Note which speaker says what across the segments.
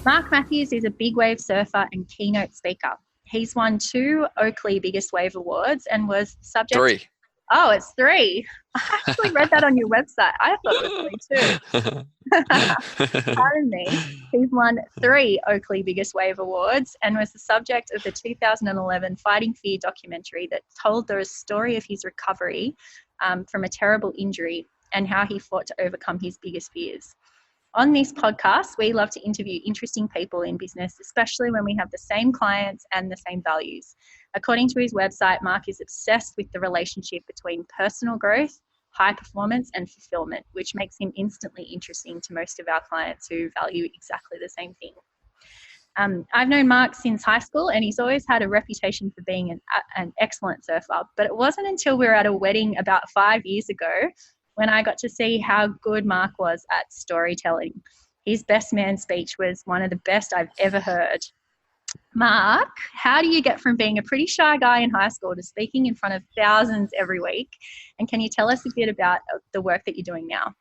Speaker 1: Mark Mathews is a big wave surfer and keynote speaker. He's won 2 Oakley Biggest Wave Awards and was subject.
Speaker 2: 3.
Speaker 1: Oh, it's 3. I actually read that on your website. I thought it was 3 too. Pardon me. He's won 3 Oakley Biggest Wave Awards and was the subject of the 2011 Fighting Fear documentary that told the story of his recovery from a terrible injury and how he fought to overcome his biggest fears. On this podcast, we love to interview interesting people in business, especially when we have the same clients and the same values. According to his website, Mark is obsessed with the relationship between personal growth, high performance, and fulfillment, which makes him instantly interesting to most of our clients who value exactly the same thing. I've known Mark since high school, and he's always had a reputation for being an excellent surfer. But it wasn't until we were at a wedding about 5 years ago when I got to see how good Mark was at storytelling. His best man speech was one of the best I've ever heard. Mark, how do you get from being a pretty shy guy in high school to speaking in front of thousands every week? And can you tell us a bit about the work that you're doing now?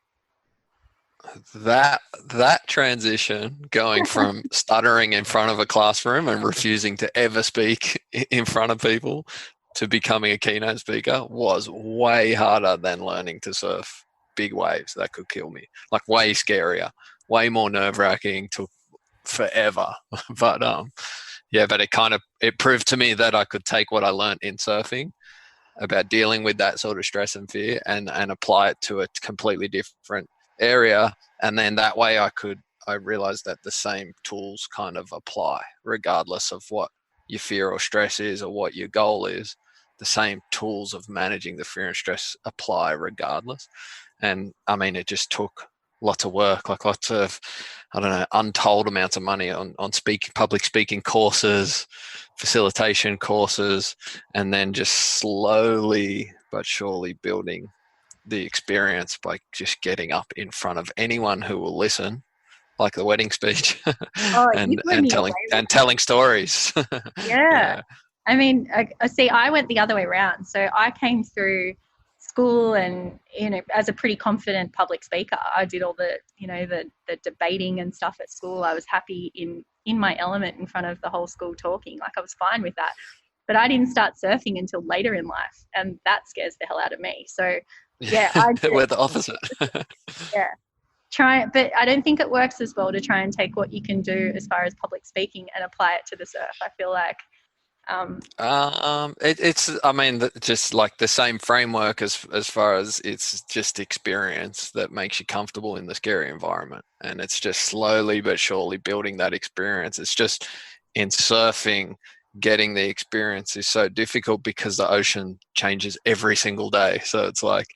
Speaker 2: That transition, going from stuttering in front of a classroom and refusing to ever speak in front of people to becoming a keynote speaker, was way harder than learning to surf big waves that could kill me. Like, way scarier, way more nerve-wracking, took forever. But it proved to me that I could take what I learned in surfing about dealing with that sort of stress and fear and apply it to a completely different area. And then that way I realized that the same tools kind of apply regardless of what your fear or stress is or what your goal is. The same tools of managing the fear and stress apply regardless. And I mean, it just took lots of work, like lots of, untold amounts of money on public speaking courses, facilitation courses, and then just slowly but surely building the experience by just getting up in front of anyone who will listen, like the wedding speech, and telling stories.
Speaker 1: Yeah. I mean, see, I went the other way around. So I came through school and, as a pretty confident public speaker. I did all the debating and stuff at school. I was happy in my element in front of the whole school talking. Like, I was fine with that. But I didn't start surfing until later in life, and that scares the hell out of me. So, yeah.
Speaker 2: We're the opposite.
Speaker 1: Yeah. But I don't think it works as well to try and take what you can do as far as public speaking and apply it to the surf. I feel like
Speaker 2: just like the same framework as far as it's just experience that makes you comfortable in the scary environment, and it's just slowly but surely building that experience. It's just in surfing, getting the experience is so difficult because the ocean changes every single day. So it's like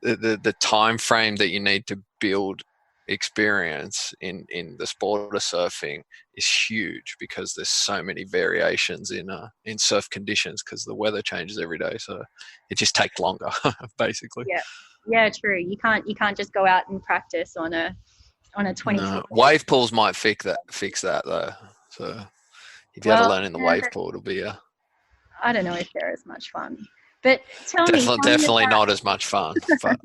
Speaker 2: the time frame that you need to build experience in the sport of surfing is huge because there's so many variations in surf conditions because the weather changes every day. So it just takes longer, basically.
Speaker 1: Yeah, true. You can't just go out and practice on a 20.
Speaker 2: No. Wave pools might fix that though. So if you had to learn in the wave pool, it'll be
Speaker 1: I don't know if they're as much fun. But
Speaker 2: definitely not as much fun. Fun.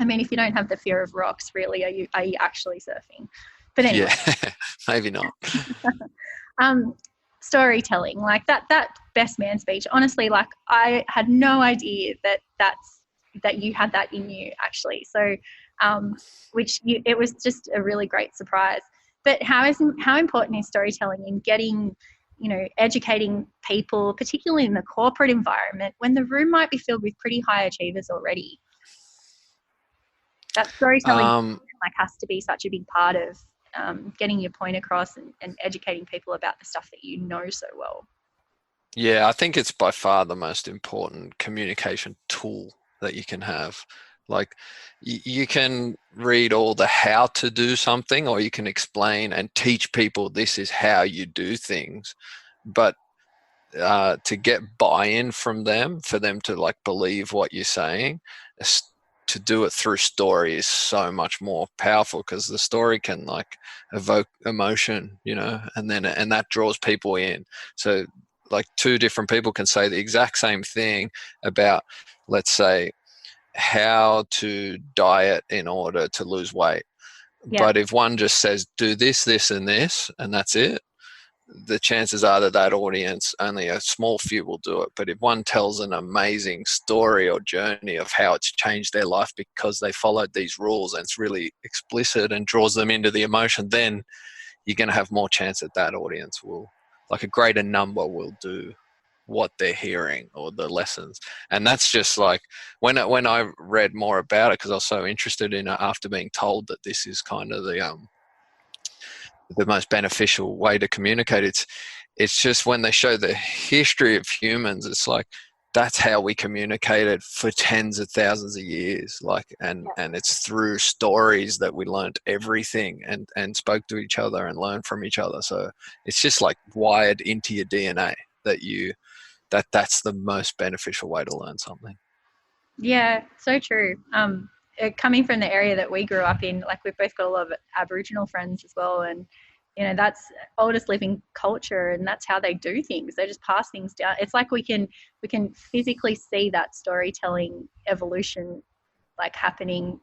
Speaker 1: I mean, if you don't have the fear of rocks, really, are you actually surfing? But anyway,
Speaker 2: yeah, maybe not.
Speaker 1: Storytelling, like that best man speech. Honestly, like, I had no idea that you had that in you, actually. So, it was just a really great surprise. But how important is storytelling in getting, educating people, particularly in the corporate environment, when the room might be filled with pretty high achievers already? That storytelling has to be such a big part of getting your point across and educating people about the stuff that you know so well.
Speaker 2: Yeah, I think it's by far the most important communication tool that you can have. Like, you can read all the how to do something, or you can explain and teach people this is how you do things. But to get buy-in from them, for them to like believe what you're saying, to do it through story is so much more powerful because the story can like evoke emotion, and that draws people in. So like 2 different people can say the exact same thing about, let's say, how to diet in order to lose weight.
Speaker 1: Yeah.
Speaker 2: But if one just says, do this, this, and this, and that's it, the chances are that that audience, only a small few will do it. But if one tells an amazing story or journey of how it's changed their life because they followed these rules, and it's really explicit and draws them into the emotion, then you're going to have more chance that that audience will, like a greater number will do what they're hearing or the lessons. And that's just like when I read more about it, because I was so interested in it after being told that this is kind of the most beneficial way to communicate. It's just when they show the history of humans, it's like that's how we communicated for tens of thousands of years. Like, and it's through stories that we learned everything and spoke to each other and learned from each other. So it's just like wired into your DNA that that's the most beneficial way to learn something.
Speaker 1: Yeah, so true. Coming from the area that we grew up in, like we've both got a lot of Aboriginal friends as well, and that's oldest living culture, and that's how they do things. They just pass things down. It's like we can physically see that storytelling evolution, like happening,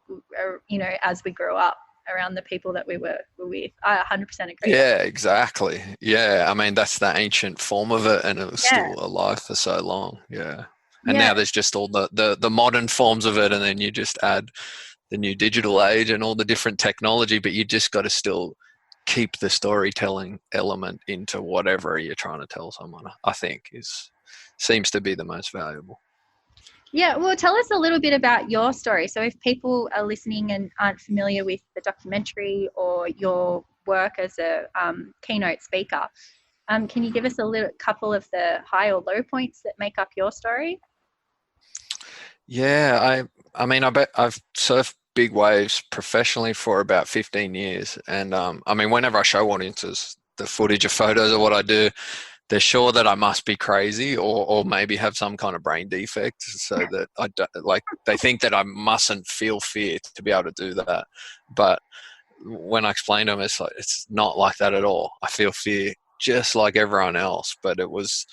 Speaker 1: as we grow up around the people that we were with. I 100% agree.
Speaker 2: Yeah, exactly. Yeah, I mean that's the ancient form of it, and it was still alive for so long. Yeah. And now there's just all the modern forms of it, and then you just add the new digital age and all the different technology, but you just got to still keep the storytelling element into whatever you're trying to tell someone. I think seems to be the most valuable.
Speaker 1: Yeah, well, tell us a little bit about your story. So, if people are listening and aren't familiar with the documentary or your work as a keynote speaker, can you give us a little couple of the high or low points that make up your story?
Speaker 2: Yeah, I mean, I bet I've surfed big waves professionally for about 15 years, and I mean, whenever I show audiences the footage of photos of what I do, they're sure that I must be crazy or maybe have some kind of brain defect, so that I don't, like they think that I mustn't feel fear to be able to do that. But when I explain to them, it's like it's not like that at all. I feel fear just like everyone else, but it was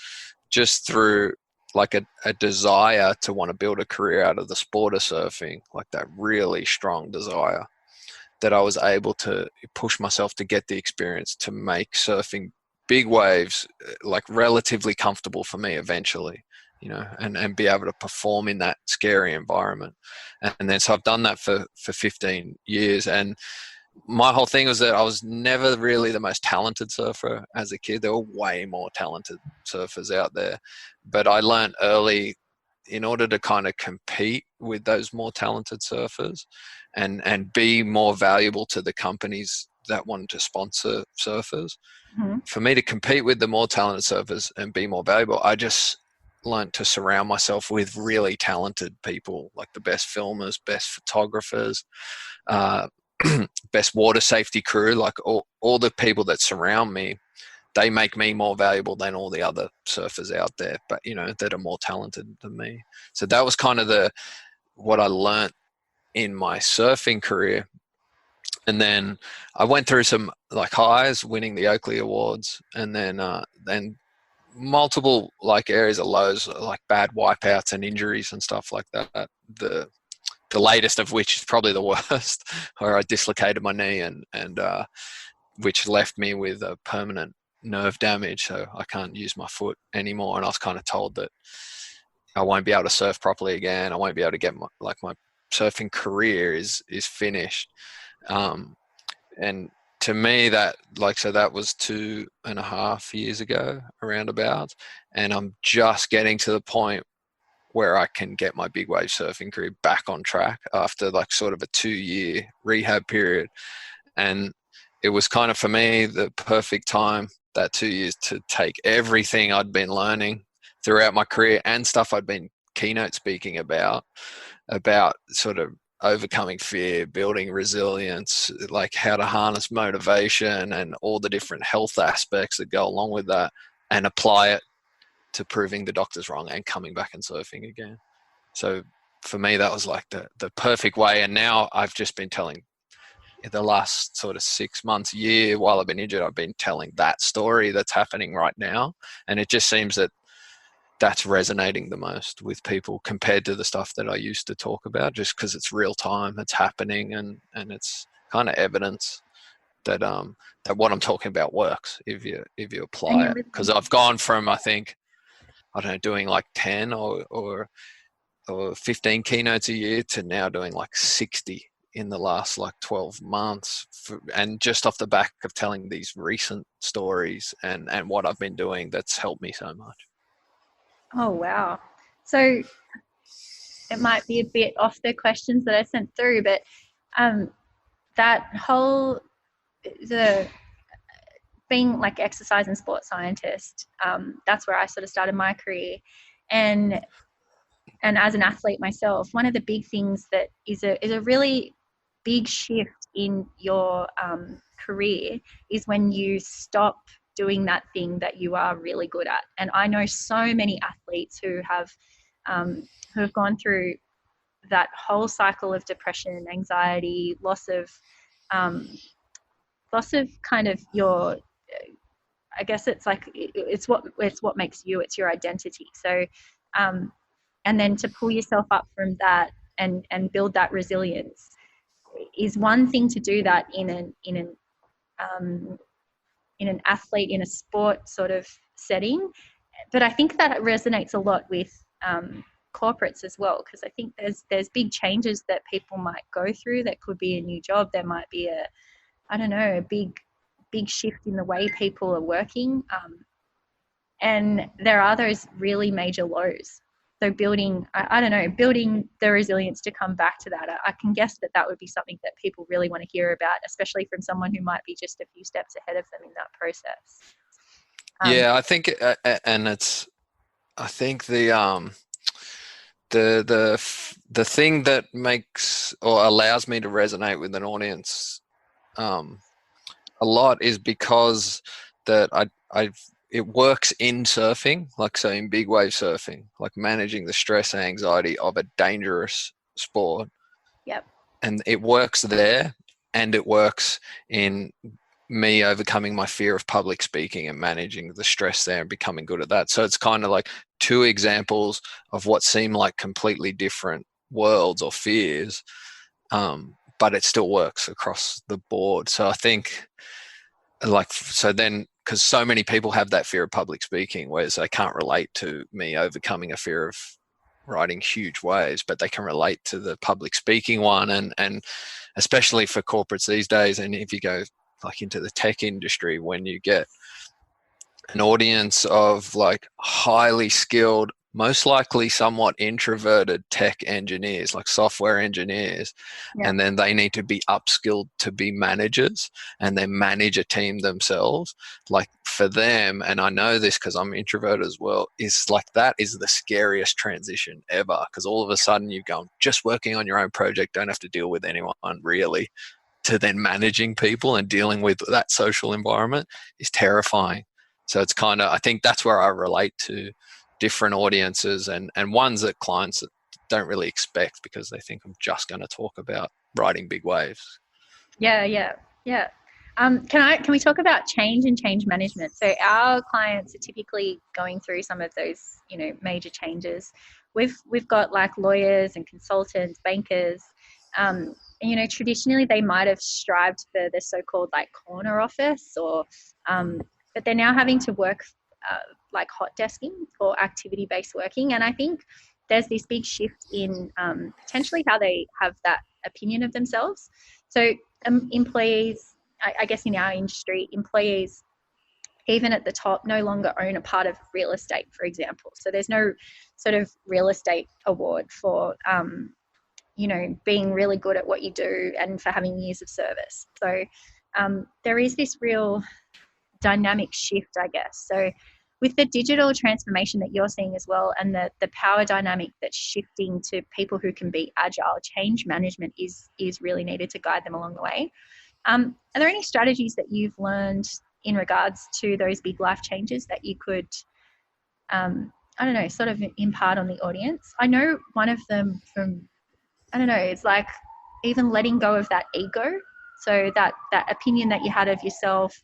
Speaker 2: just through like a desire to want to build a career out of the sport of surfing, like that really strong desire, that I was able to push myself to get the experience to make surfing big waves like relatively comfortable for me eventually, and be able to perform in that scary environment. And then so I've done that for 15 years. And my whole thing was that I was never really the most talented surfer as a kid. There were way more talented surfers out there. But I learned early, in order to kind of compete with those more talented surfers and be more valuable to the companies that wanted to sponsor surfers, for me to compete with the more talented surfers and be more valuable, I just learned to surround myself with really talented people, like the best filmers, best photographers, best water safety crew, like all the people that surround me. They make me more valuable than all the other surfers out there, but that are more talented than me. So that was kind of what I learned in my surfing career. And then I went through some like highs, winning the Oakley Awards, and then multiple like areas of lows, like bad wipeouts and injuries and stuff like that. The latest of which is probably the worst, where I dislocated my knee and which left me with a permanent nerve damage, so I can't use my foot anymore. And I was kind of told that I won't be able to surf properly again. I won't be able to get my surfing career is finished. And to me that that was 2.5 years ago, around about, and I'm just getting to the point where I can get my big wave surfing career back on track after like sort of a 2-year rehab period. And it was kind of for me the perfect time, that 2 years, to take everything I'd been learning throughout my career and stuff I'd been keynote speaking about sort of overcoming fear, building resilience, like how to harness motivation and all the different health aspects that go along with that, and apply it to proving the doctors wrong and coming back and surfing again. So for me, that was like the perfect way. And now I've just been telling the last sort of 6 months, year, while I've been injured, I've been telling that story that's happening right now. And it just seems that that's resonating the most with people compared to the stuff that I used to talk about, just because it's real time, it's happening, and kind of evidence that that what I'm talking about works if you
Speaker 1: And
Speaker 2: apply
Speaker 1: you're
Speaker 2: it.
Speaker 1: really,
Speaker 2: Because I've gone from, I think, I don't know, doing like 10 or 15 keynotes a year to now doing like 60 in the last like 12 months and just off the back of telling these recent stories and what I've been doing, that's helped me so much.
Speaker 1: oh, wow. So it might be a bit off the questions that I sent through, but um, that whole, the being like exercise and sports scientist, that's where I sort of started my career. And as an athlete myself, one of the big things that is a really big shift in your career is when you stop doing that thing that you are really good at. And I know so many athletes who have gone through that whole cycle of depression, anxiety, um, loss of kind of your. I guess it's like it's what makes you. It's your identity. So um, and then to pull yourself up from that and build that resilience is one thing to do that um, in an athlete in a sport sort of setting, but I think that resonates a lot with corporates as well, because I think there's big changes that people might go through. That could be a new job, there might be a, I don't know, a big shift in the way people are working, and there are those really major lows. So building, I don't know, building the resilience to come back to that. I can guess that would be something that people really want to hear about, especially from someone who might be just a few steps ahead of them in that process.
Speaker 2: Yeah, I think, and it's, I think the thing that makes or allows me to resonate with an audience a lot is because that it works in surfing, like so in big wave surfing, like managing the stress and anxiety of a dangerous sport.
Speaker 1: Yep.
Speaker 2: And it works there, and it works in me overcoming my fear of public speaking and managing the stress there and becoming good at that. So it's kind of like two examples of what seem like completely different worlds or fears, but it still works across the board. So I think, like, so then, because so many people have that fear of public speaking, whereas they can't relate to me overcoming a fear of riding huge waves, but they can relate to the public speaking one, and especially for corporates these days. And if you go like into the tech industry, when you get an audience of like highly skilled, most likely somewhat introverted tech engineers, like software engineers,
Speaker 1: Yeah.
Speaker 2: and then they need to be upskilled to be managers and then manage a team themselves. Like for them, and I know this because I'm introverted as well, is like that is the scariest transition ever, because all of a sudden you've gone just working on your own project, don't have to deal with anyone really, to then managing people and dealing with that social environment is terrifying. So it's kind of, I think that's where I relate to different audiences and ones that clients don't really expect, because they think I'm just going to talk about riding big waves.
Speaker 1: Yeah. Can we talk about change and change management? So our clients are typically going through some of those, major changes. We've got like lawyers and consultants, bankers, and traditionally they might have strived for the so-called like corner office, or but they're now having to work like hot desking or activity-based working, and I think there's this big shift in potentially how they have that opinion of themselves. So employees, I guess in our industry, employees, even at the top, no longer own a part of real estate, for example. So there's no sort of real estate award for, being really good at what you do and for having years of service. So there is this real dynamic shift, I guess. So with the digital transformation that you're seeing as well, and the power dynamic that's shifting to people who can be agile, change management is really needed to guide them along the way. Are there any strategies that you've learned in regards to those big life changes that you could, I don't know, sort of impart on the audience? I know one of them from, I don't know, it's like even letting go of that ego. So that opinion that you had of yourself,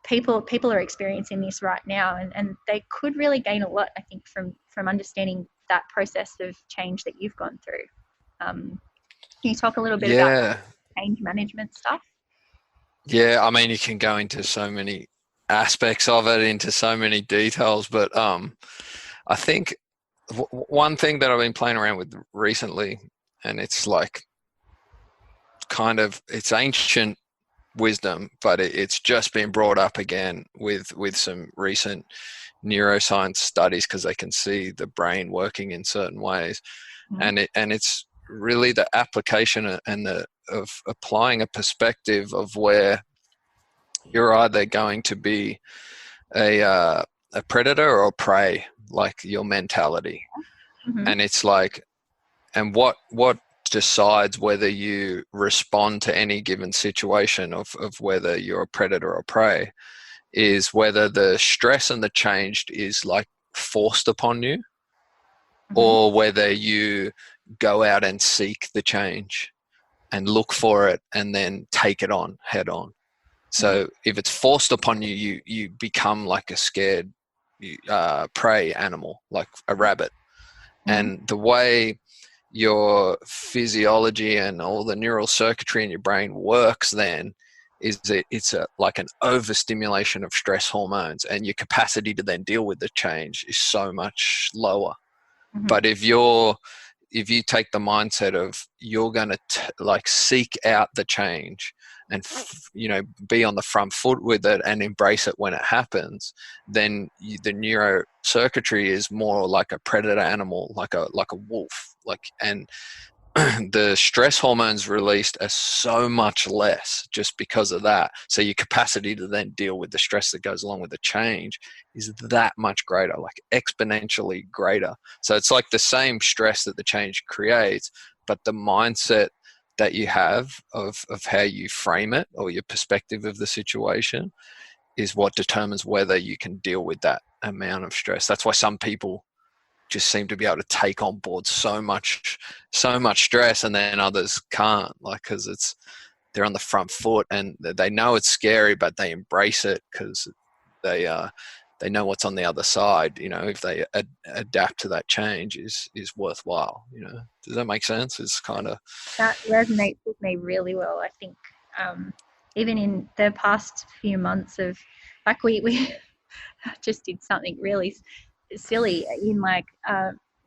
Speaker 1: people are experiencing this right now, and they could really gain a lot, I think, from understanding that process of change that you've gone through. Can you talk a little bit about
Speaker 2: Yeah.
Speaker 1: change management stuff?
Speaker 2: Yeah, I mean, you can go into so many aspects of it, into so many details, but I think one thing that I've been playing around with recently, and it's like it's ancient wisdom, but it's just been brought up again with some recent neuroscience studies because they can see the brain working in certain ways, and it's really the application and of applying a perspective of where you're either going to be a predator or a prey, like your mentality. And it's like, and what decides whether you respond to any given situation of whether you're a predator or prey is whether the stress and the change is like forced upon you, or whether you go out and seek the change and look for it and then take it on head on. So if it's forced upon you, you become like a scared prey animal, like a rabbit. And the way your physiology and all the neural circuitry in your brain works then is that it's like an overstimulation of stress hormones, and your capacity to then deal with the change is so much lower. But if you take the mindset of you're going to like seek out the change and be on the front foot with it and embrace it when it happens, then the neurocircuitry is more like a predator animal, like a wolf, and the stress hormones released are so much less just because of that. So your capacity to then deal with the stress that goes along with the change is that much greater, like exponentially greater. So it's like the same stress that the change creates, but the mindset that you have of how you frame it or your perspective of the situation is what determines whether you can deal with that amount of stress. That's why some people just seem to be able to take on board so much stress, and then others can't, like, because they're on the front foot and they know it's scary, but they embrace it because they know what's on the other side. If they adapt to that change is worthwhile. Does that make sense? It's kind of
Speaker 1: that resonates with me really well. I think even in the past few months of, like, we just did something really silly in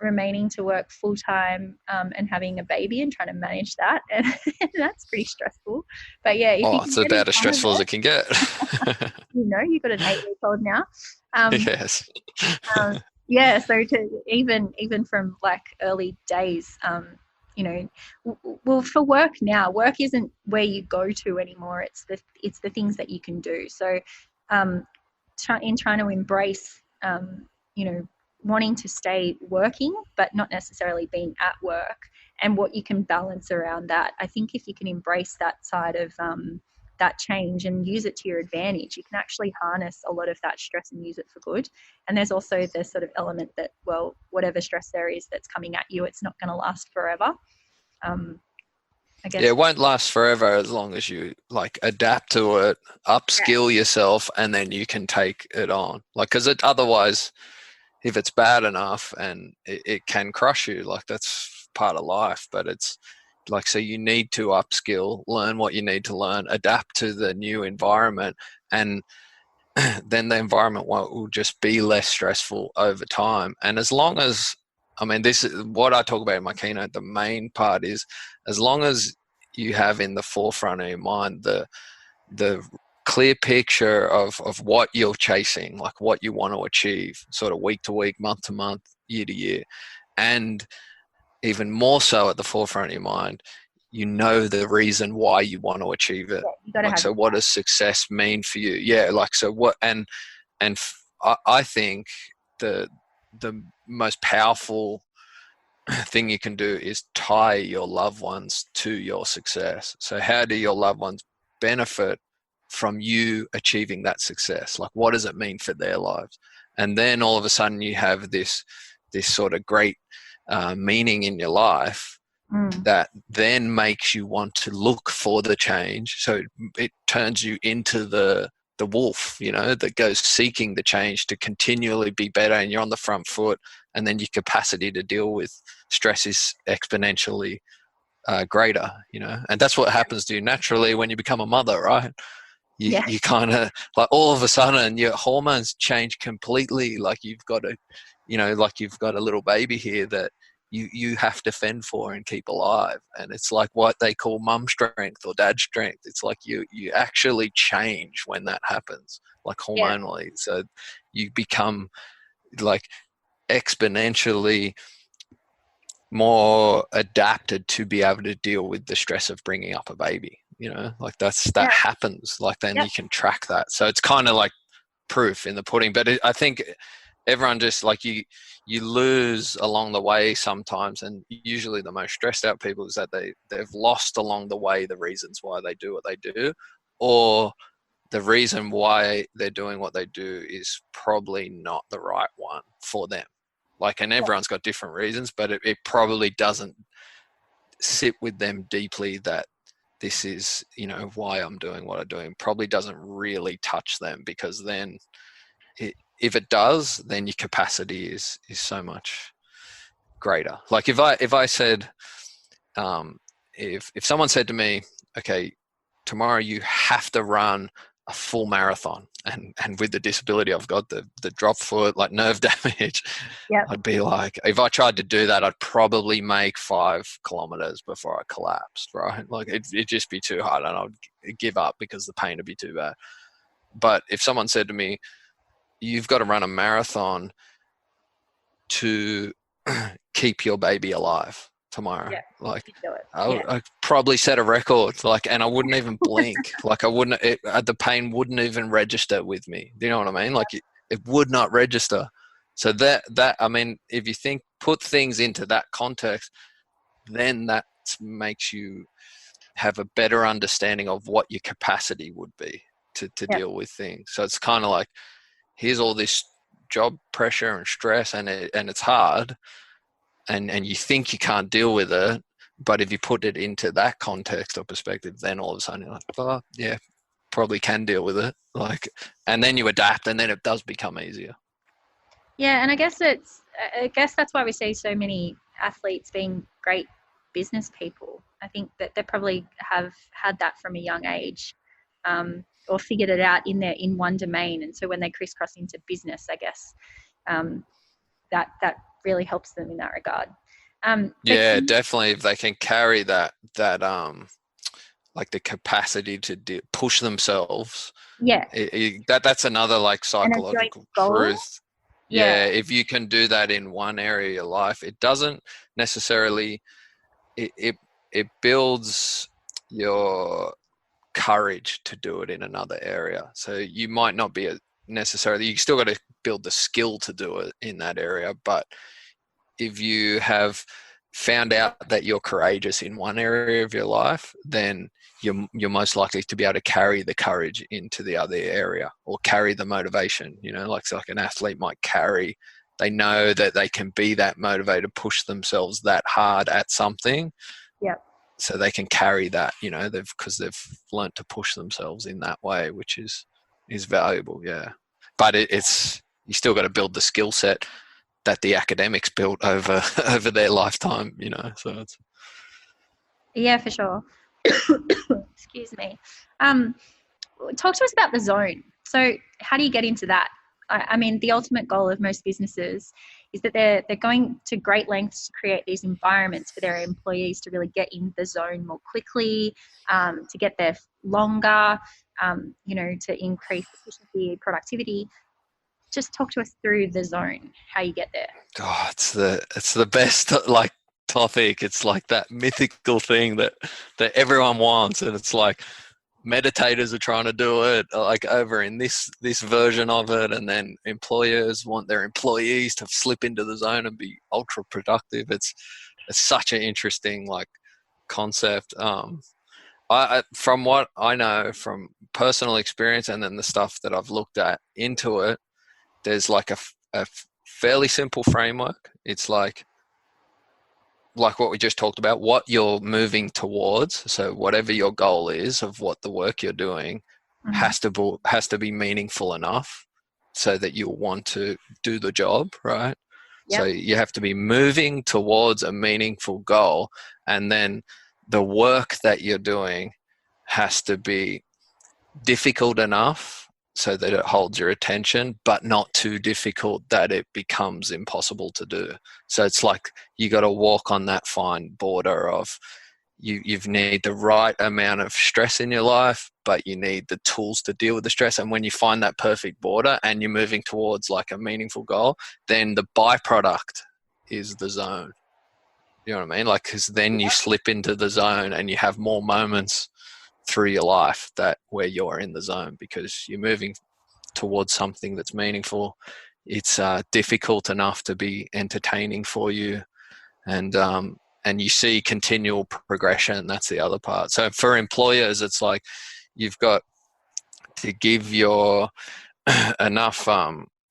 Speaker 1: remaining to work full time and having a baby and trying to manage that, and that's pretty stressful. But yeah, if
Speaker 2: it's about as stressful as it can get.
Speaker 1: You've got an 8-week-old now.
Speaker 2: Yes.
Speaker 1: Yeah, so to even from like early days, well, for work now, work isn't where you go to anymore. It's the things that you can do. So in trying to embrace wanting to stay working but not necessarily being at work, and what you can balance around that. I think if you can embrace that side of that change and use it to your advantage, you can actually harness a lot of that stress and use it for good. And there's also the sort of element that, well, whatever stress there is that's coming at you, it's not going to last forever. I guess.
Speaker 2: Yeah, it won't last forever as long as you like adapt to it, upskill yourself, and then you can take it on. Like, because otherwise, if it's bad enough and it can crush you, like that's part of life. But it's like, so you need to upskill, learn what you need to learn, adapt to the new environment, and then the environment will just be less stressful over time. And as long as, I mean, this is what I talk about in my keynote. The main part is, as long as you have in the forefront of your mind the clear picture of what you're chasing, like what you want to achieve, sort of week to week, month to month, year to year, and even more so at the forefront of your mind, the reason why you want to achieve it. Like, so what does success mean for you? Yeah, like, so what, and I think the most powerful thing you can do is tie your loved ones to your success. So how do your loved ones benefit from you achieving that success? Like, what does it mean for their lives? And then all of a sudden you have this sort of great meaning in your life that then makes you want to look for the change. So it turns you into the wolf, that goes seeking the change to continually be better, and you're on the front foot, and then your capacity to deal with stress is exponentially greater, you know. And that's what happens to you naturally when you become a mother, right?
Speaker 1: Yeah.
Speaker 2: You kind of like all of a sudden your hormones change completely. Like you've got a, you know, like you've got a little baby here that you have to fend for and keep alive. And it's like what they call mum strength or dad strength. It's like you actually change when that happens, like
Speaker 1: Yeah.
Speaker 2: hormonally. So you become like exponentially more adapted to be able to deal with the stress of bringing up a baby, you know, like that
Speaker 1: Yeah.
Speaker 2: happens. Like then
Speaker 1: Yep.
Speaker 2: you can track that. So it's kind of like proof in the pudding. But I think everyone just like you lose along the way sometimes, and usually the most stressed out people is that they've lost along the way the reasons why they do what they do, or the reason why they're doing what they do is probably not the right one for them. Like, and everyone's got different reasons, but it probably doesn't sit with them deeply that this is, you know, why I'm doing what I'm doing. Probably doesn't really touch them, because then if it does, then your capacity is so much greater. Like if I said, if someone said to me, okay, tomorrow you have to run a full marathon, and with the disability I've got, the drop foot, like nerve damage,
Speaker 1: Yep.
Speaker 2: I'd be like, if I tried to do that, I'd probably make 5 kilometers before I collapsed, right? Like it'd just be too hard, and I'd give up because the pain would be too bad. But if someone said to me, you've got to run a marathon to keep your baby alive tomorrow,
Speaker 1: Yeah.
Speaker 2: like
Speaker 1: You do it.
Speaker 2: I'd probably set a record, like, and I wouldn't even blink. Like I wouldn't, the pain wouldn't even register with me. Do you know what I mean? Like it would not register. So that, I mean, if you put things into that context, then that makes you have a better understanding of what your capacity would be to deal with things. So it's kind of like, here's all this job pressure and stress, and it's hard, and you think you can't deal with it, but if you put it into that context or perspective, then all of a sudden you're like, oh yeah, probably can deal with it. Like, and then you adapt, and then it does become easier.
Speaker 1: Yeah, and I guess that's why we see so many athletes being great business people. I think that they probably have had that from a young age, or figured it out in one domain, and so when they crisscross into business, I guess that really helps them in that regard.
Speaker 2: Yeah, definitely. If they can carry that like the capacity to push themselves.
Speaker 1: Yeah,
Speaker 2: That's another like
Speaker 1: and a joint
Speaker 2: psychological
Speaker 1: goal.
Speaker 2: truth.
Speaker 1: Yeah,
Speaker 2: Yeah, if you can do that in one area of your life, it doesn't necessarily, it builds your courage to do it in another area. So you might not be necessarily, you still got to build the skill to do it in that area, but if you have found out that you're courageous in one area of your life, then you're most likely to be able to carry the courage into the other area, or carry the motivation, you know, like an athlete might carry, they know that they can be that motivated, push themselves that hard at something.
Speaker 1: yeah,
Speaker 2: So they can carry that, you know, because they've learnt to push themselves in that way, which is valuable. Yeah. But it's, you still got to build the skill set that the academics built over their lifetime, you know. So it's,
Speaker 1: yeah, for sure. Excuse me. Talk to us about the zone. So how do you get into that? I mean, the ultimate goal of most businesses is that they're going to great lengths to create these environments for their employees to really get in the zone more quickly, to get there longer, you know, to increase efficiency, productivity. Just talk to us through the zone, how you get there.
Speaker 2: oh, it's the best like topic. It's like that mythical thing that everyone wants, and it's like meditators are trying to do it like over in this version of it, and then employers want their employees to slip into the zone and be ultra productive. It's such an interesting like concept. I from what I know from personal experience, and then the stuff that I've looked at into it, there's like a fairly simple framework. It's like what we just talked about, what you're moving towards. So whatever your goal is of what the work you're doing has to be meaningful enough so that you'll want to do the job, right? Yep. So you have to be moving towards a meaningful goal, and then the work that you're doing has to be difficult enough so that it holds your attention, but not too difficult that it becomes impossible to do. So it's like you got to walk on that fine border of you need the right amount of stress in your life, but you need the tools to deal with the stress. And when you find that perfect border and you're moving towards like a meaningful goal, then the byproduct is the zone. You know what I mean? Like, because then you slip into the zone and you have more moments through your life that where you're in the zone because you're moving towards something that's meaningful. It's difficult enough to be entertaining for you, and you see continual progression. That's the other part. So for employers, it's like you've got to give your enough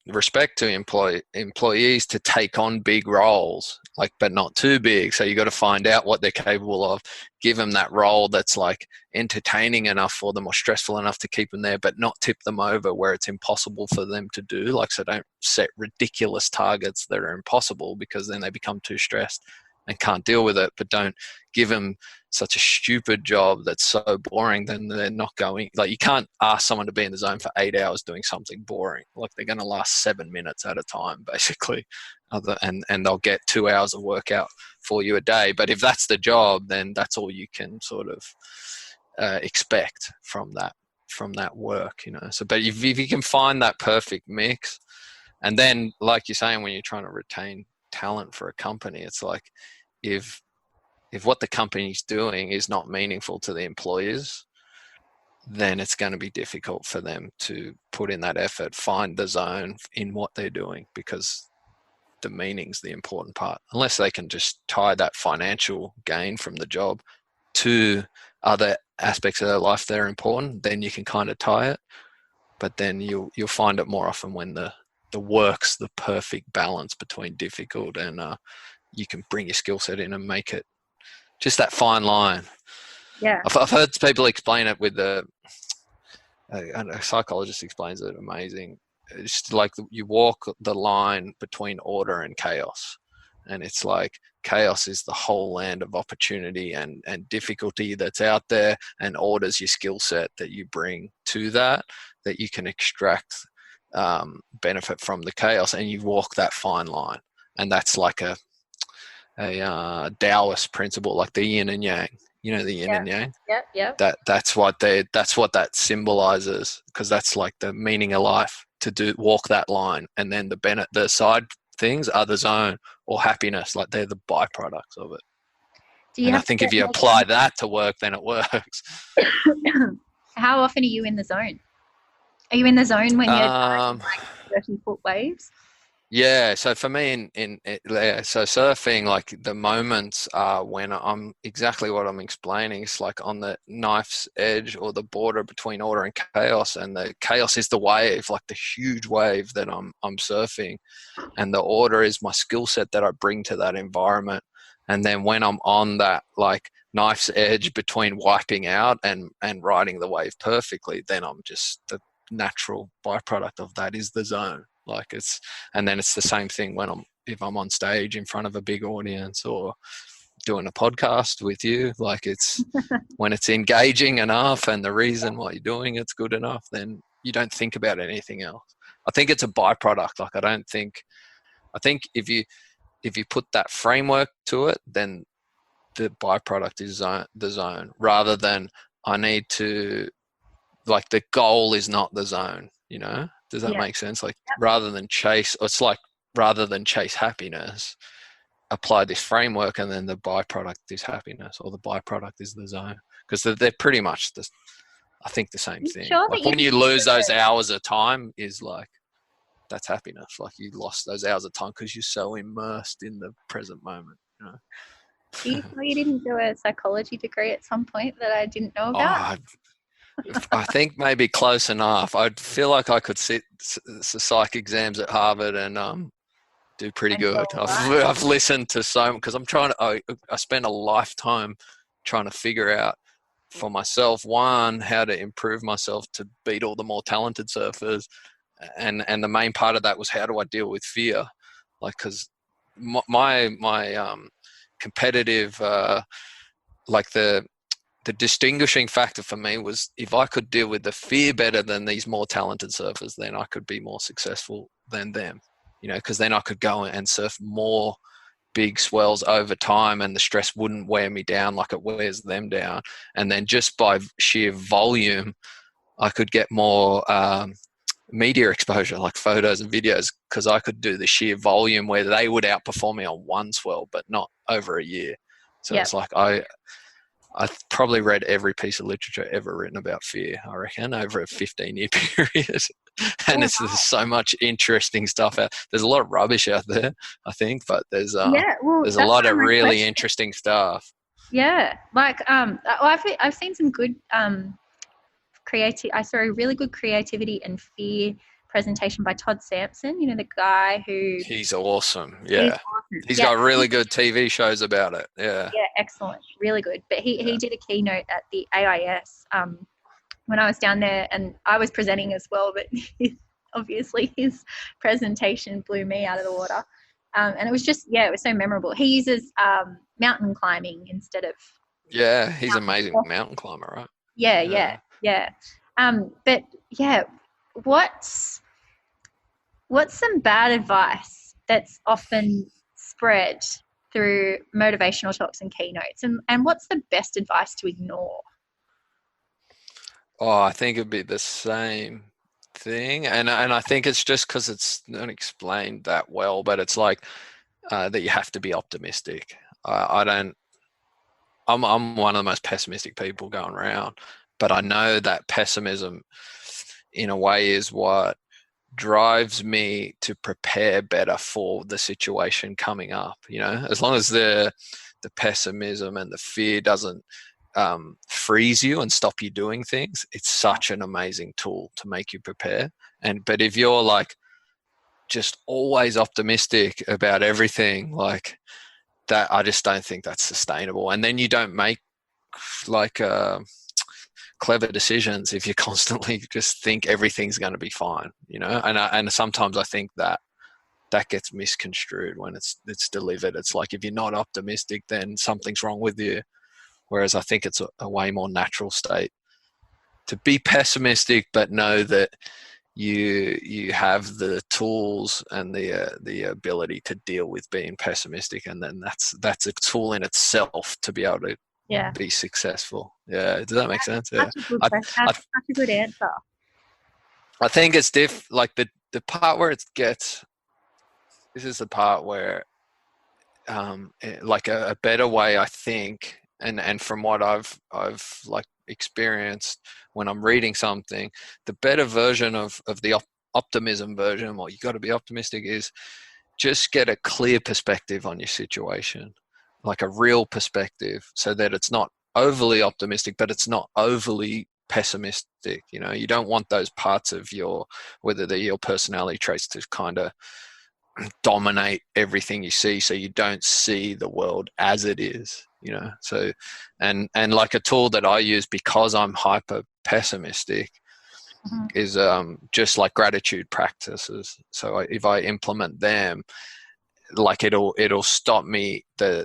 Speaker 2: respect to employees to take on big roles, like, but not too big. So you got to find out what they're capable of, give them that role that's like entertaining enough for them or stressful enough to keep them there, but not tip them over where it's impossible for them to do. Like, so don't set ridiculous targets that are impossible because then they become too stressed and can't deal with it. But don't give them such a stupid job that's so boring, then they're not going. Like, you can't ask someone to be in the zone for 8 hours doing something boring. Like, they're going to last 7 minutes at a time, basically. And they'll get 2 hours of workout for you a day. But if that's the job, then that's all you can sort of expect from that work, you know. So, but if you can find that perfect mix, and then, like you're saying, when you're trying to retain talent for a company, it's like if what the company's doing is not meaningful to the employers, then it's going to be difficult for them to put in that effort, find the zone in what they're doing, because the meaning's the important part. Unless they can just tie that financial gain from the job to other aspects of their life that are important, then you can kind of tie it. But then you'll find it more often when the work's the perfect balance between difficult and you can bring your skill set in and make it just that fine line.
Speaker 1: Yeah.
Speaker 2: I've heard people explain it with a psychologist explains it amazing. It's like you walk the line between order and chaos. And it's like chaos is the whole land of opportunity and difficulty that's out there, and order's your skill set that you bring to that you can extract benefit from the chaos, and you walk that fine line. And that's like a Taoist principle, like the yin and yang. You know, the yin and yang.
Speaker 1: Yeah.
Speaker 2: That's what that symbolizes, because that's like the meaning of life, to walk that line, and then the side things are the zone or happiness, like they're the byproducts of it. And I think if you apply that to work, then it works.
Speaker 1: How often are you in the zone? Are you in the zone when you're like 30-foot waves?
Speaker 2: Yeah, so for me, so surfing, like the moments are when I'm exactly what I'm explaining. It's like on the knife's edge or the border between order and chaos, and the chaos is the wave, like the huge wave that I'm surfing, and the order is my skill set that I bring to that environment. And then when I'm on that like knife's edge between wiping out and riding the wave perfectly, then I'm just, the natural byproduct of that is the zone. Like and then it's the same thing if I'm on stage in front of a big audience or doing a podcast with you. Like, it's when it's engaging enough and the reason why you're doing it's good enough, then you don't think about anything else. I think it's a byproduct. Like, I think if you put that framework to it, then the byproduct is the zone, rather than I need to, like, the goal is not the zone, you know? Does that make sense? Like, rather than chase happiness, apply this framework, and then the byproduct is happiness, or the byproduct is the zone, because they're pretty much I think the same thing.
Speaker 1: Sure,
Speaker 2: like, when you lose those hours of time, is like, that's happiness. Like, you lost those hours of time because you're so immersed in the present moment, you know?
Speaker 1: You didn't do a psychology degree at some point that I didn't know about?
Speaker 2: I think maybe close enough. I feel like I could sit psych exams at Harvard and do pretty good. I've listened to because I'm trying to. I spent a lifetime trying to figure out for myself, one, how to improve myself to beat all the more talented surfers, and the main part of that was, how do I deal with fear? Like, because my competitive like the distinguishing factor for me was if I could deal with the fear better than these more talented surfers, then I could be more successful than them, because then I could go and surf more big swells over time and the stress wouldn't wear me down like it wears them down. And then just by sheer volume, I could get more media exposure, like photos and videos, because I could do the sheer volume where they would outperform me on one swell, but not over a year. So
Speaker 1: Yep.
Speaker 2: it's like I probably read every piece of literature ever written about fear, I reckon, over a 15-year period. And there's so much interesting stuff out. There's a lot of rubbish out there, I think, but there's a lot of really interesting stuff.
Speaker 1: Yeah, like I've seen some good I saw a really good creativity and fear presentation by Todd Sampson, the guy who...
Speaker 2: He's awesome. Yeah. He's got really good TV shows about it. Yeah.
Speaker 1: Yeah, excellent. Really good. But he did a keynote at the AIS when I was down there, and I was presenting as well, but obviously his presentation blew me out of the water. And it was just, it was so memorable. He uses mountain climbing instead of...
Speaker 2: Yeah, he's an amazing mountain climber, right?
Speaker 1: Yeah. But yeah, what's some bad advice that's often spread through motivational talks and keynotes, and what's the best advice to ignore?
Speaker 2: I think it'd be the same thing, and I think it's just because it's not explained that well, but it's like that you have to be optimistic. I'm one of the most pessimistic people going around, but I know that pessimism in a way is what drives me to prepare better for the situation coming up. As long as the pessimism and the fear doesn't freeze you and stop you doing things, it's such an amazing tool to make you prepare. But if you're like just always optimistic about everything like that, I just don't think that's sustainable. And then you don't make like clever decisions if you constantly just think everything's going to be fine, and sometimes I think that gets misconstrued when it's delivered. It's like if you're not optimistic, then something's wrong with you, whereas I think it's a way more natural state to be pessimistic, but know that you have the tools and the ability to deal with being pessimistic, and then that's a tool in itself to be able to be successful. Yeah, does that make sense? Yeah,
Speaker 1: That's such a good answer.
Speaker 2: I think it's like the part where it gets. This is the part where, like a better way, I think, and from what I've like experienced when I'm reading something, the better version of the optimism version, what you got to be optimistic, is just get a clear perspective on your situation, like a real perspective, so that it's not overly optimistic, but it's not overly pessimistic. You don't want those parts of whether they're your personality traits, to kind of dominate everything you see, so you don't see the world as it is. So and like a tool that I use because I'm hyper pessimistic is just like gratitude practices. So if I implement them, like it'll stop me the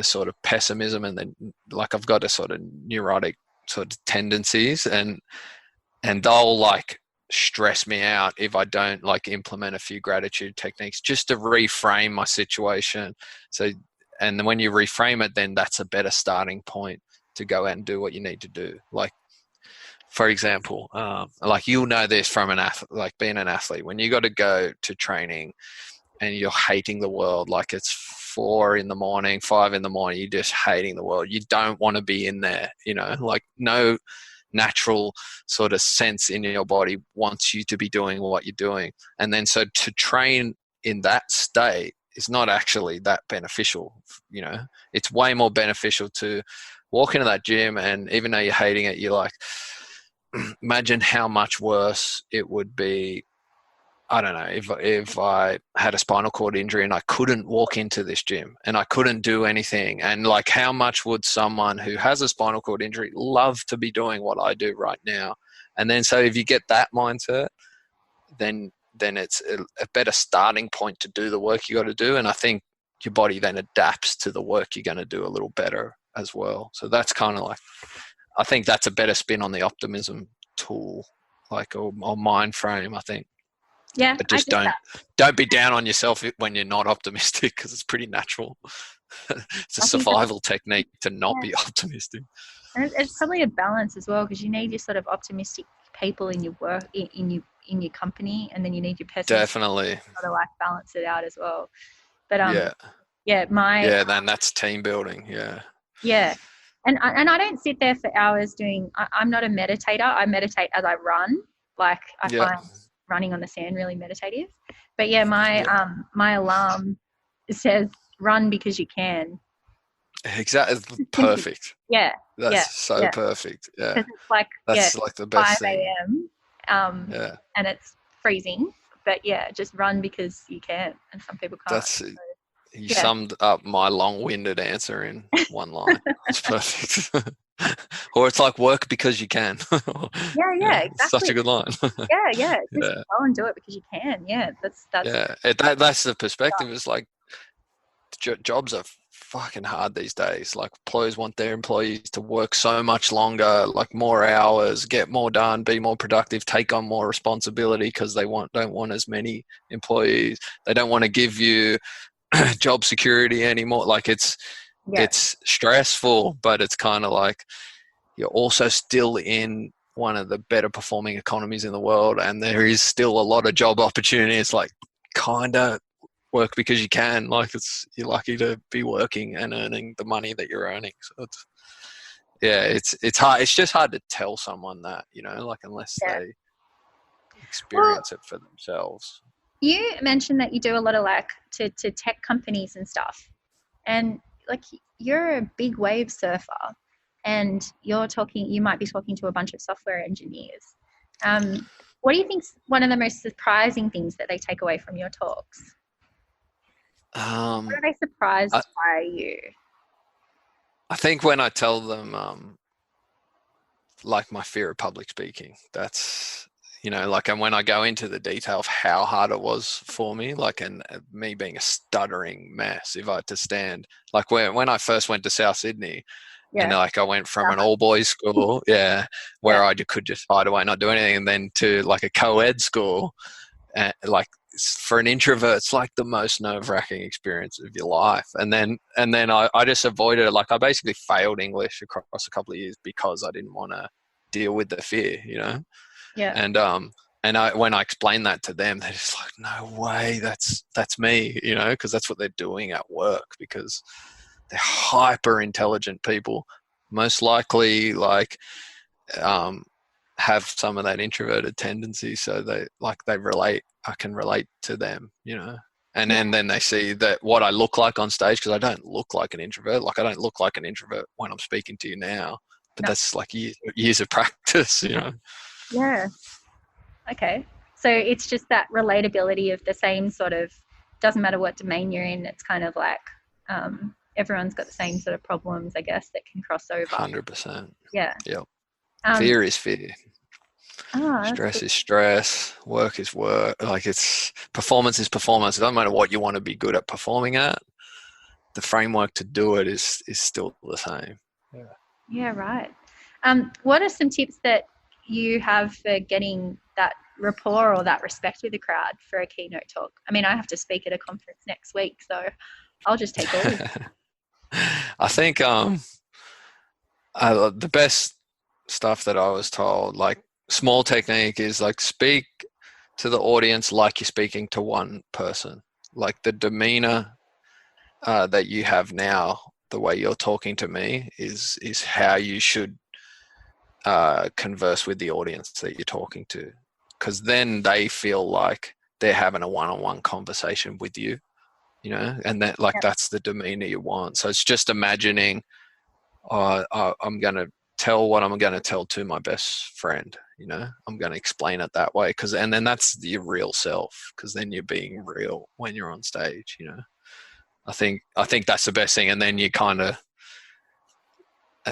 Speaker 2: sort of pessimism, and then like I've got a sort of neurotic sort of tendencies, and they'll like stress me out if I don't like implement a few gratitude techniques just to reframe my situation. So, and when you reframe it, then that's a better starting point to go out and do what you need to do. Like, for example, like you'll know this from like being an athlete, when you got to go to training and you're hating the world, like it's 4 a.m, 5 a.m, you're just hating the world. You don't want to be in there, like no natural sort of sense in your body wants you to be doing what you're doing. And then so to train in that state is not actually that beneficial. It's way more beneficial to walk into that gym, and even though you're hating it, you're like, imagine how much worse it would be, I don't know, if I had a spinal cord injury and I couldn't walk into this gym and I couldn't do anything. And like, how much would someone who has a spinal cord injury love to be doing what I do right now? And then so if you get that mindset, then it's a better starting point to do the work you got to do. And I think your body then adapts to the work you're going to do a little better as well. So that's kind of like, I think that's a better spin on the optimism tool, like, or mind frame, I think.
Speaker 1: Yeah,
Speaker 2: But just don't be down on yourself when you're not optimistic, because it's pretty natural. It's a survival technique to not be optimistic.
Speaker 1: And it's probably a balance as well, because you need your sort of optimistic people in your work, in your company, and then you need your pessimistic
Speaker 2: Definitely.
Speaker 1: to like balance it out as well. But
Speaker 2: then that's team building.
Speaker 1: Yeah. And I don't sit there for hours doing, I'm not a meditator. I meditate as I run. Like I find running on the sand really meditative. But my alarm says run because you can.
Speaker 2: Exactly. Perfect.
Speaker 1: Yeah.
Speaker 2: That's perfect. Yeah.
Speaker 1: Because it's like,
Speaker 2: that's like the best
Speaker 1: 5 a.m. And it's freezing. But just run because you can. And some people can't.
Speaker 2: You summed up my long-winded answer in one line. That's perfect. Or it's like work because you can.
Speaker 1: Exactly.
Speaker 2: Such a good line.
Speaker 1: Just go and do it because you can.
Speaker 2: That's the perspective. Is like jobs are fucking hard these days. Like employers want their employees to work so much longer, like more hours, get more done, be more productive, take on more responsibility, because they don't want as many employees. They don't want to give you job security anymore. Like it's stressful, but it's kind of like you're also still in one of the better performing economies in the world, and there is still a lot of job opportunity. It's like kind of work because you can. Like you're lucky to be working and earning the money that you're earning. So it's hard. It's just hard to tell someone that, like unless they experience it for themselves.
Speaker 1: You mentioned that you do a lot of like to tech companies and stuff, and like you're a big wave surfer, and you might be talking to a bunch of software engineers. What do you think's one of the most surprising things that they take away from your talks? What are they surprised by you?
Speaker 2: I think when I tell them, like my fear of public speaking, that's, like, and when I go into the detail of how hard it was for me, like, and me being a stuttering mess, if I had to stand, like when I first went to South Sydney, and like I went from an all boys school, where I could just hide away, not do anything, and then to like a co-ed school, and like for an introvert, it's like the most nerve-wracking experience of your life. And then I just avoided it. Like I basically failed English across a couple of years because I didn't want to deal with the fear, And when I explained that to them, they're just like, no way, that's me, because that's what they're doing at work, because they're hyper intelligent people, most likely like have some of that introverted tendency. So I can relate to them, and then they see that what I look like on stage, because I don't look like an introvert. Like I don't look like an introvert when I'm speaking to you now, but that's like years of practice,
Speaker 1: Yeah. Okay. So it's just that relatability of the same sort of, doesn't matter what domain you're in. It's kind of like everyone's got the same sort of problems, I guess, that can cross over.
Speaker 2: 100%.
Speaker 1: Yeah.
Speaker 2: Yep. Fear is fear. Stress is stress. Work is work. Like performance is performance. It doesn't matter what you want to be good at performing at. The framework to do it is still the same.
Speaker 1: Yeah, right. What are some tips that you have for getting that rapport or that respect with the crowd for a keynote talk? I mean, I have to speak at a conference next week, so I'll just take all of it.
Speaker 2: I think the best stuff that I was told, like small technique, is like speak to the audience like you're speaking to one person. Like the demeanor that you have now, the way you're talking to me is how you should converse with the audience that you're talking to, because then they feel like they're having a one-on-one conversation with you, and that that's the demeanor you want. So it's just imagining I'm going to tell what I'm going to tell to my best friend, I'm going to explain it that way, and then that's your real self, because then you're being real when you're on stage. I think that's the best thing. And then you kind of,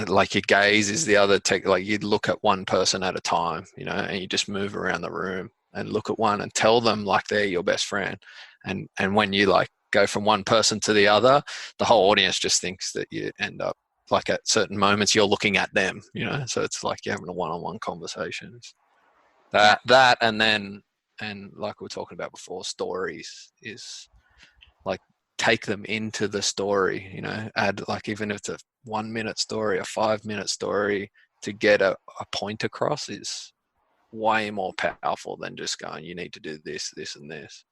Speaker 2: like, your gaze is the other like you'd look at one person at a time, and you just move around the room and look at one and tell them like they're your best friend. And when you like go from one person to the other, the whole audience just thinks that you end up like at certain moments you're looking at them, so it's like you're having a one-on-one conversation. That and like we were talking about before, stories is like take them into the story, add, like, even if it's a 1 minute story, a 5 minute story, to get a point across is way more powerful than just going, you need to do this, this, and this.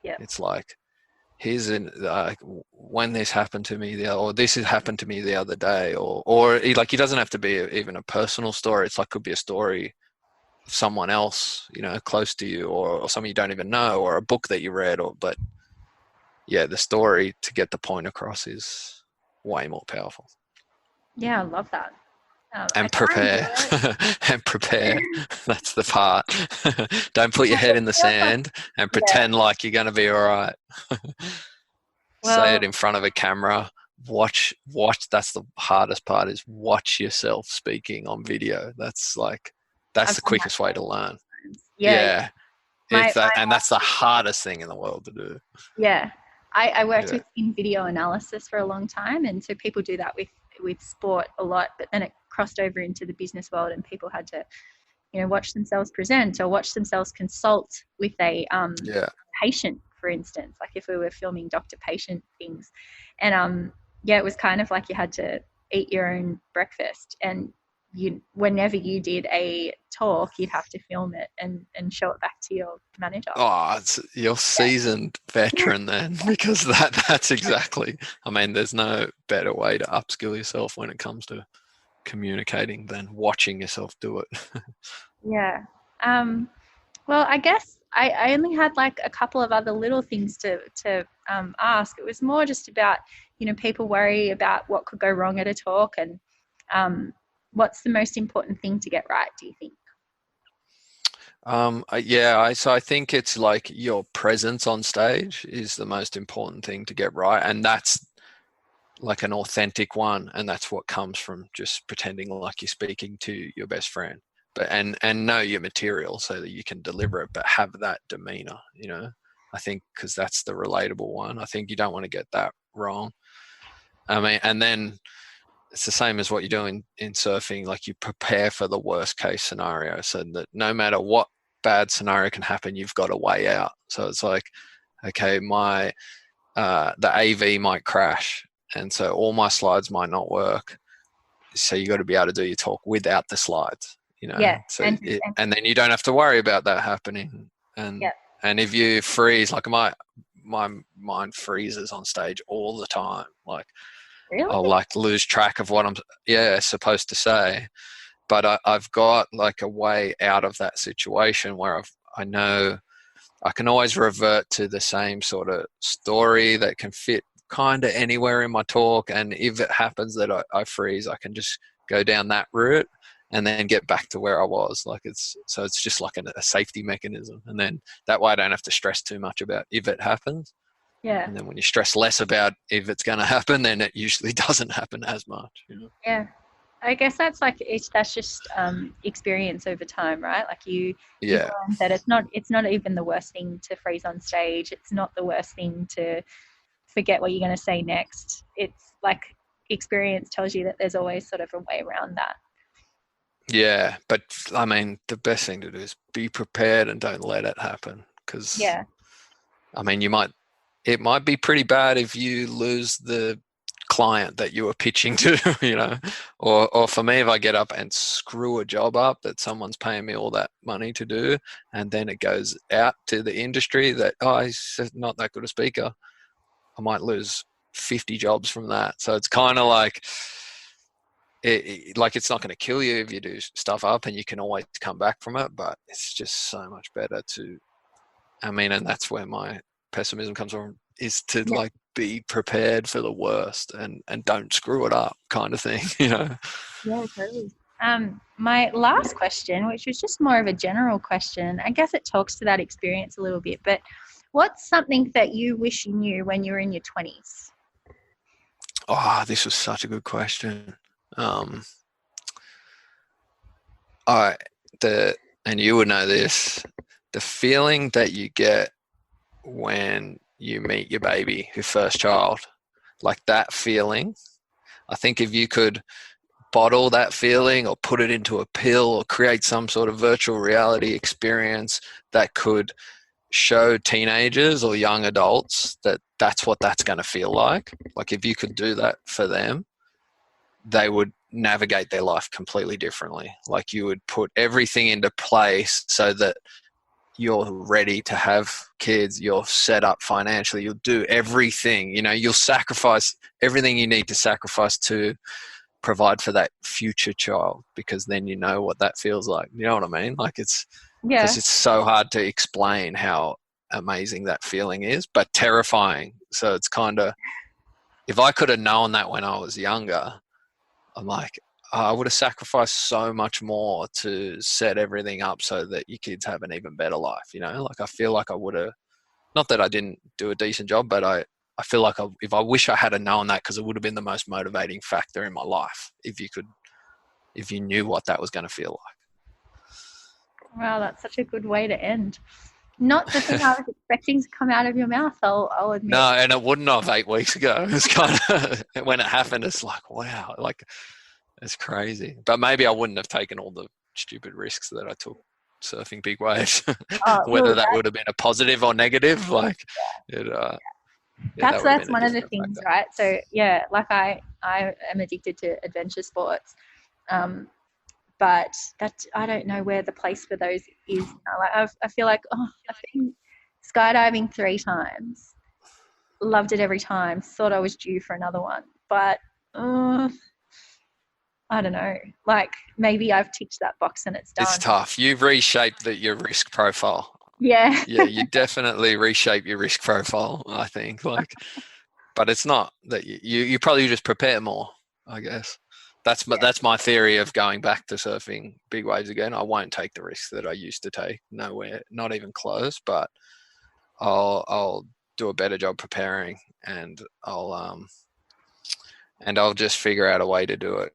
Speaker 1: Yeah.
Speaker 2: It's like, here's when this happened to me, or this has happened to me the other day, or like, it doesn't have to be even a personal story. It's like, could be a story of someone else, close to you, or someone you don't even know, or a book that you read, but yeah, the story to get the point across is way more powerful.
Speaker 1: Yeah, I love that. I
Speaker 2: And
Speaker 1: try and do
Speaker 2: prepare.
Speaker 1: it.
Speaker 2: And prepare. That's the part. Don't put your head in the
Speaker 1: Feels like,
Speaker 2: sand and
Speaker 1: yeah.
Speaker 2: pretend like you're going to be all right. Say it
Speaker 1: Well,
Speaker 2: in front of a camera. Watch. That's the hardest part, is watch yourself speaking on video. That's
Speaker 1: I've
Speaker 2: the
Speaker 1: done that
Speaker 2: quickest way to
Speaker 1: so many
Speaker 2: learn.
Speaker 1: times. Yeah.
Speaker 2: Yeah.
Speaker 1: My
Speaker 2: And that's the hardest thing in the world to do.
Speaker 1: Yeah, I worked
Speaker 2: Yeah.
Speaker 1: in video analysis for a long time, and so people do that with sport a lot. But then it crossed over into the business world, and people had to, watch themselves present or watch themselves consult with a
Speaker 2: Yeah.
Speaker 1: patient, for instance. Like if we were filming doctor-patient things, and yeah, it was kind of like you had to eat your own breakfast, and whenever you did a talk, you'd have to film it and show it back to your manager.
Speaker 2: Oh, you're seasoned veteran then, because that's exactly. I mean, there's no better way to upskill yourself when it comes to communicating than watching yourself do it.
Speaker 1: Yeah. Well, I guess I only had like a couple of other little things to ask. It was more just about, people worry about what could go wrong at a talk, and what's the most important thing to get right, do you think?
Speaker 2: So I think it's like your presence on stage is the most important thing to get right, and that's like an authentic one, and that's what comes from just pretending like you're speaking to your best friend. But and know your material so that you can deliver it, but have that demeanor. I think, because that's the relatable one. I think you don't want to get that wrong. I mean, and then it's the same as what you do in surfing. Like, you prepare for the worst case scenario, so that no matter what bad scenario can happen, you've got a way out. So it's like, okay, the AV might crash, and so all my slides might not work. So you got to be able to do your talk without the slides,
Speaker 1: Yeah.
Speaker 2: So and then you don't have to worry about that happening. And
Speaker 1: Yeah.
Speaker 2: and if you freeze, like my mind freezes on stage all the time. Like,
Speaker 1: Really?
Speaker 2: I'll like lose track of what I'm supposed to say. But I've got like a way out of that situation where I know I can always revert to the same sort of story that can fit kind of anywhere in my talk. And if it happens that I freeze, I can just go down that route and then get back to where I was. Like, it's just like a safety mechanism. And then that way I don't have to stress too much about if it happens.
Speaker 1: Yeah.
Speaker 2: And then when you stress less about if it's going to happen, then it usually doesn't happen as much.
Speaker 1: Yeah. I guess that's just experience over time, right? Like you've
Speaker 2: Yeah.
Speaker 1: learned that it's not even the worst thing to freeze on stage. It's not the worst thing to forget what you're going to say next. It's like experience tells you that there's always sort of a way around that.
Speaker 2: Yeah, but I mean, the best thing to do is be prepared and don't let it happen. Because
Speaker 1: Yeah.
Speaker 2: I mean, it might be pretty bad if you lose the client that you were pitching to, or for me, if I get up and screw a job up that someone's paying me all that money to do, and then it goes out to the industry that, he's not that good a speaker, I might lose 50 jobs from that. So it's kind of like, it's not going to kill you if you do stuff up, and you can always come back from it, but it's just so much better and that's where my pessimism comes from, is to
Speaker 1: Yeah.
Speaker 2: like be prepared for the worst and don't screw it up, kind of thing.
Speaker 1: Yeah, totally. My last question, which was just more of a general question, I guess it talks to that experience a little bit, but what's something that you wish you knew when you were in your 20s?
Speaker 2: This was such a good question. And you would know this, the feeling that you get when you meet your baby, your first child, like that feeling, I think if you could bottle that feeling or put it into a pill or create some sort of virtual reality experience that could show teenagers or young adults that that's what that's going to feel like if you could do that for them, they would navigate their life completely differently. Like you would put everything into place so that you're ready to have kids, you're set up financially, you'll do everything, you'll sacrifice everything you need to sacrifice to provide for that future child, because then you know what that feels like. You know what I mean? It's because it's so hard to explain how amazing that feeling is, but terrifying. So it's kind of, if I could have known that when I was younger, I'm like, I would have sacrificed so much more to set everything up so that your kids have an even better life. I feel like I would have, not that I didn't do a decent job, but I feel like if I wish I had known that, because it would have been the most motivating factor in my life if you knew what that was going to feel like.
Speaker 1: Wow, that's such a good way to end. Not the thing I was expecting to come out of your mouth, I'll admit.
Speaker 2: No, and it wouldn't have 8 weeks ago. It's kind of, when it happened, it's like, wow, it's crazy. But maybe I wouldn't have taken all the stupid risks that I took surfing big waves. Whether that would have been a positive or negative,
Speaker 1: that's one of the things, right? So yeah, I am addicted to adventure sports, but that I don't know where the place for those is. I feel like I've been skydiving 3 times, loved it every time, thought I was due for another one, but I don't know. Maybe I've ticked that box and it's done.
Speaker 2: It's tough. You've reshaped your risk profile.
Speaker 1: Yeah.
Speaker 2: Yeah, you definitely reshape your risk profile, I think. But it's not that you probably just prepare more, I guess. That's my theory of going back to surfing big waves again. I won't take the risks that I used to take. Nowhere, not even close. But I'll do a better job preparing, and I'll just figure out a way to do it.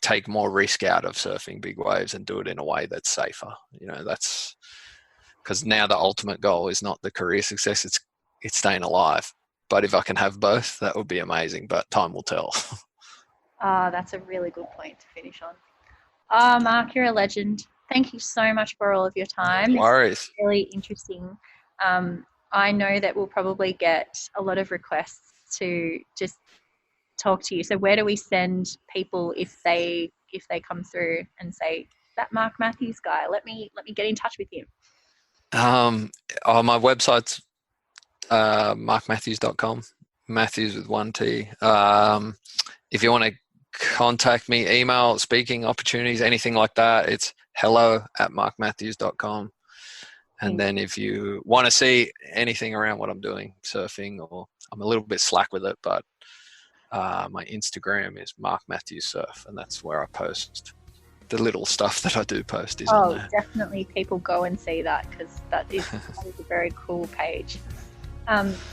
Speaker 2: Take more risk out of surfing big waves and do it in a way that's safer. That's because now the ultimate goal is not the career success; it's staying alive. But if I can have both, that would be amazing. But time will tell.
Speaker 1: That's a really good point to finish on. Mark, you're a legend. Thank you so much for all of your time.
Speaker 2: No worries.
Speaker 1: It's really interesting. I know that we'll probably get a lot of requests to just talk to you. So where do we send people if they come through and say, that Mark Mathews guy, let me get in touch with him?
Speaker 2: My website's markmathews.com, Mathews with 1 T. If you want to contact me, email, speaking opportunities, anything like that, it's hello@markmathews.com. And then if you want to see anything around what I'm doing, surfing, or I'm a little bit slack with it, but my Instagram is Mark Mathews Surf, and that's where I post the little stuff that I do post is on there.
Speaker 1: Definitely people go and see that, because that is a very cool page.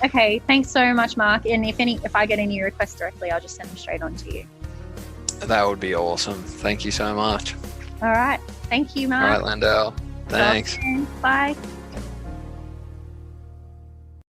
Speaker 1: Okay, thanks so much, Mark. And if I get any requests directly, I'll just send them straight on to you.
Speaker 2: That would be awesome. Thank you so much.
Speaker 1: All right. Thank you, Mark.
Speaker 2: All right, Landell. Thanks.
Speaker 1: Bye.